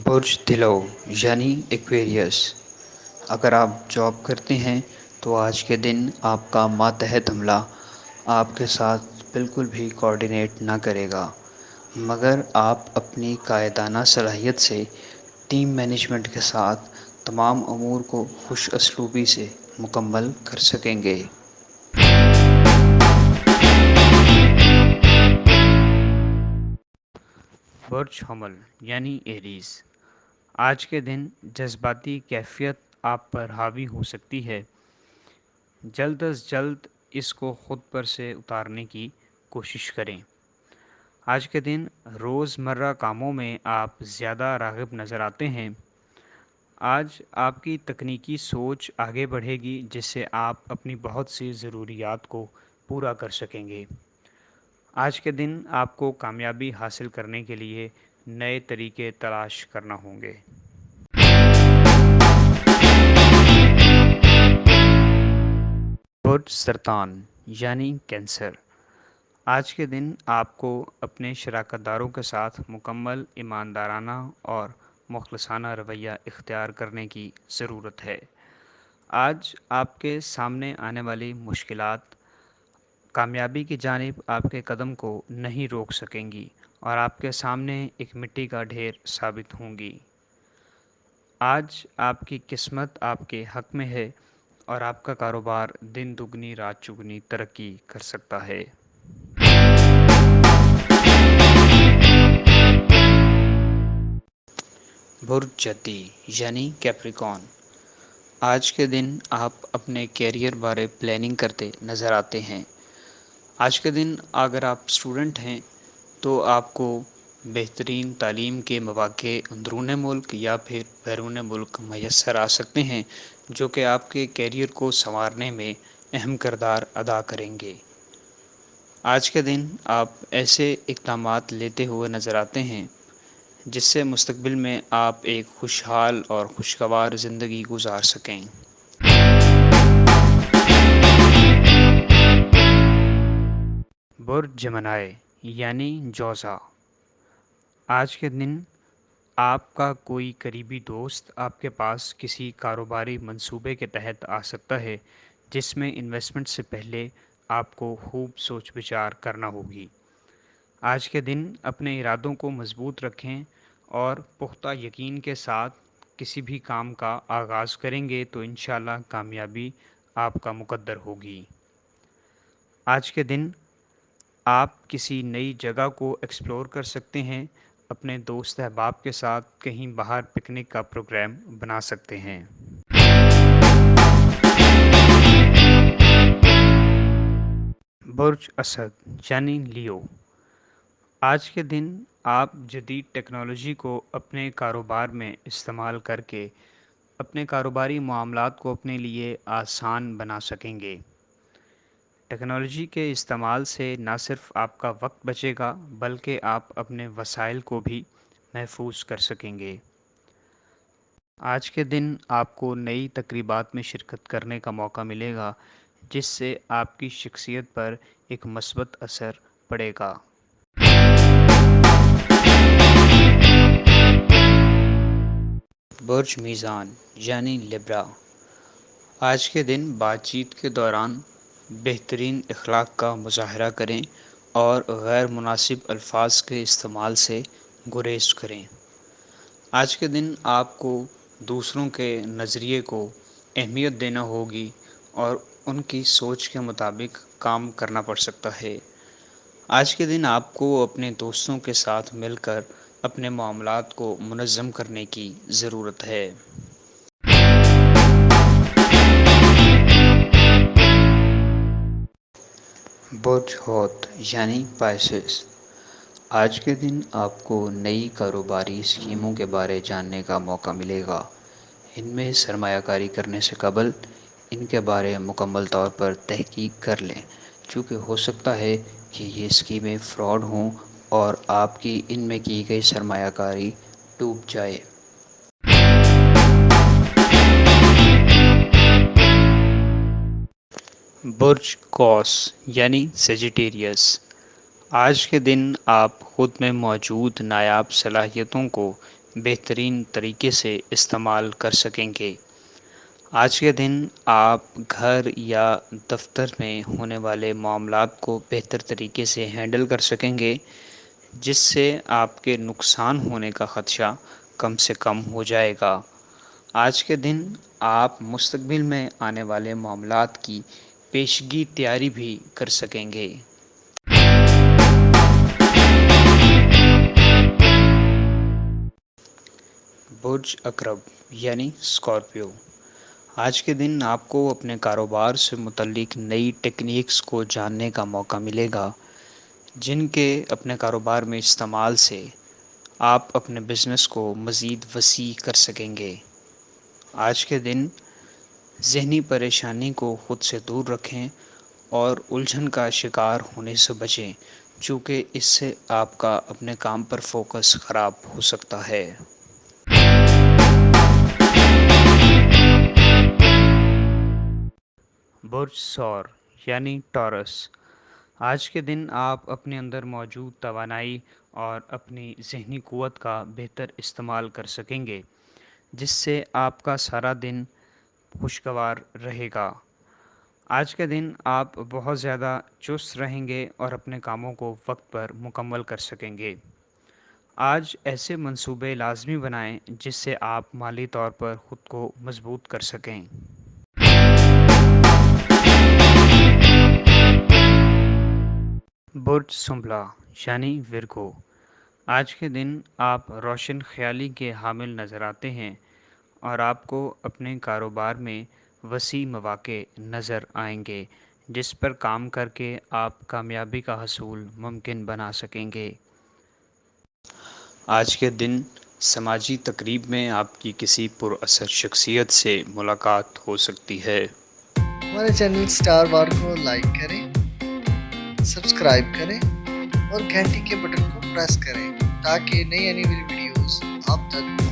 برج دلو یعنی ایکویریس، اگر آپ جاب کرتے ہیں تو آج کے دن آپ کا ماتحت عملہ آپ کے ساتھ بالکل بھی کوآرڈینیٹ نہ کرے گا، مگر آپ اپنی قائدانہ صلاحیت سے ٹیم مینجمنٹ کے ساتھ تمام امور کو خوش اسلوبی سے مکمل کر سکیں گے۔ برج حمل یعنی ایریز، آج کے دن جذباتی کیفیت آپ پر حاوی ہو سکتی ہے۔ جلد از جلد اس کو خود پر سے اتارنے کی کوشش کریں۔ آج کے دن روزمرہ کاموں میں آپ زیادہ راغب نظر آتے ہیں۔ آج آپ کی تکنیکی سوچ آگے بڑھے گی جس سے آپ اپنی بہت سی ضروریات کو پورا کر سکیں گے۔ آج کے دن آپ کو کامیابی حاصل کرنے کے لیے نئے طریقے تلاش کرنا ہوں گے۔ برج سرطان یعنی کینسر، آج کے دن آپ کو اپنے شراکت داروں کے ساتھ مکمل ایماندارانہ اور مخلصانہ رویہ اختیار کرنے کی ضرورت ہے۔ آج آپ کے سامنے آنے والی مشکلات کامیابی کی جانب آپ کے قدم کو نہیں روک سکیں گی اور آپ کے سامنے ایک مٹی کا ڈھیر ثابت ہوں گی۔ آج آپ کی قسمت آپ کے حق میں ہے اور آپ کا کاروبار دن دگنی رات چگنی ترقی کر سکتا ہے۔ برج جتی یعنی کیپریکون، آج کے دن آپ اپنے کیریئر بارے پلاننگ کرتے نظر آتے ہیں۔ آج کے دن اگر آپ اسٹوڈنٹ ہیں تو آپ کو بہترین تعلیم کے مواقع اندرون ملک یا پھر بیرون ملک میسر آ سکتے ہیں، جو کہ آپ کے کیریئر کو سنوارنے میں اہم کردار ادا کریں گے۔ آج کے دن آپ ایسے اقدامات لیتے ہوئے نظر آتے ہیں جس سے مستقبل میں آپ ایک خوشحال اور خوشگوار زندگی گزار سکیں۔ برج جمنائے یعنی جوزا، آج کے دن آپ کا کوئی قریبی دوست آپ کے پاس کسی کاروباری منصوبے کے تحت آ سکتا ہے جس میں انویسٹمنٹ سے پہلے آپ کو خوب سوچ بچار کرنا ہوگی۔ آج کے دن اپنے ارادوں کو مضبوط رکھیں اور پختہ یقین کے ساتھ کسی بھی کام کا آغاز کریں گے تو انشاءاللہ کامیابی آپ کا مقدر ہوگی۔ آج کے دن آپ کسی نئی جگہ کو ایکسپلور کر سکتے ہیں، اپنے دوست احباب کے ساتھ کہیں باہر پکنک کا پروگرام بنا سکتے ہیں۔ برج اسد یعنی لیو، آج کے دن آپ جدید ٹیکنالوجی کو اپنے کاروبار میں استعمال کر کے اپنے کاروباری معاملات کو اپنے لیے آسان بنا سکیں گے۔ ٹیکنالوجی کے استعمال سے نہ صرف آپ کا وقت بچے گا بلکہ آپ اپنے وسائل کو بھی محفوظ کر سکیں گے۔ آج کے دن آپ کو نئی تقریبات میں شرکت کرنے کا موقع ملے گا جس سے آپ کی شخصیت پر ایک مثبت اثر پڑے گا۔ برج میزان یعنی لبرا، آج کے دن بات چیت کے دوران بہترین اخلاق کا مظاہرہ کریں اور غیر مناسب الفاظ کے استعمال سے گریز کریں۔ آج کے دن آپ کو دوسروں کے نظریے کو اہمیت دینا ہوگی اور ان کی سوچ کے مطابق کام کرنا پڑ سکتا ہے۔ آج کے دن آپ کو اپنے دوستوں کے ساتھ مل کر اپنے معاملات کو منظم کرنے کی ضرورت ہے۔ برج حوت یعنی پائسس، آج کے دن آپ کو نئی کاروباری اسکیموں کے بارے جاننے کا موقع ملے گا۔ ان میں سرمایہ کاری کرنے سے قبل ان کے بارے مکمل طور پر تحقیق کر لیں، چونکہ ہو سکتا ہے کہ یہ اسکیمیں فراڈ ہوں اور آپ کی ان میں کی گئی سرمایہ کاری ڈوب جائے۔ برج قوس یعنی سیجیٹیریس، آج کے دن آپ خود میں موجود نایاب صلاحیتوں کو بہترین طریقے سے استعمال کر سکیں گے۔ آج کے دن آپ گھر یا دفتر میں ہونے والے معاملات کو بہتر طریقے سے ہینڈل کر سکیں گے، جس سے آپ کے نقصان ہونے کا خدشہ کم سے کم ہو جائے گا۔ آج کے دن آپ مستقبل میں آنے والے معاملات کی پیشگی تیاری بھی کر سکیں گے۔ برج اکرب یعنی اسکارپیو، آج کے دن آپ کو اپنے کاروبار سے متعلق نئی ٹیکنیکس کو جاننے کا موقع ملے گا، جن کے اپنے کاروبار میں استعمال سے آپ اپنے بزنس کو مزید وسیع کر سکیں گے۔ آج کے دن ذہنی پریشانی کو خود سے دور رکھیں اور الجھن کا شکار ہونے سے بچیں، چونکہ اس سے آپ کا اپنے کام پر فوکس خراب ہو سکتا ہے۔ برج ثور یعنی ٹورس، آج کے دن آپ اپنے اندر موجود توانائی اور اپنی ذہنی قوت کا بہتر استعمال کر سکیں گے، جس سے آپ کا سارا دن خوشگوار رہے گا۔ آج کے دن آپ بہت زیادہ چست رہیں گے اور اپنے کاموں کو وقت پر مکمل کر سکیں گے۔ آج ایسے منصوبے لازمی بنائیں جس سے آپ مالی طور پر خود کو مضبوط کر سکیں۔ برج سنبلا یعنی ورگو، آج کے دن آپ روشن خیالی کے حامل نظر آتے ہیں اور آپ کو اپنے کاروبار میں وسیع مواقع نظر آئیں گے، جس پر کام کر کے آپ کامیابی کا حصول ممکن بنا سکیں گے۔ آج کے دن سماجی تقریب میں آپ کی کسی پر اثر شخصیت سے ملاقات ہو سکتی ہے۔ ہمارے چینل سٹار وار کو لائک کریں، سبسکرائب کریں اور گھنٹی کے بٹن کو پریس کریں تاکہ نئی آنے والی ویڈیوز آپ تک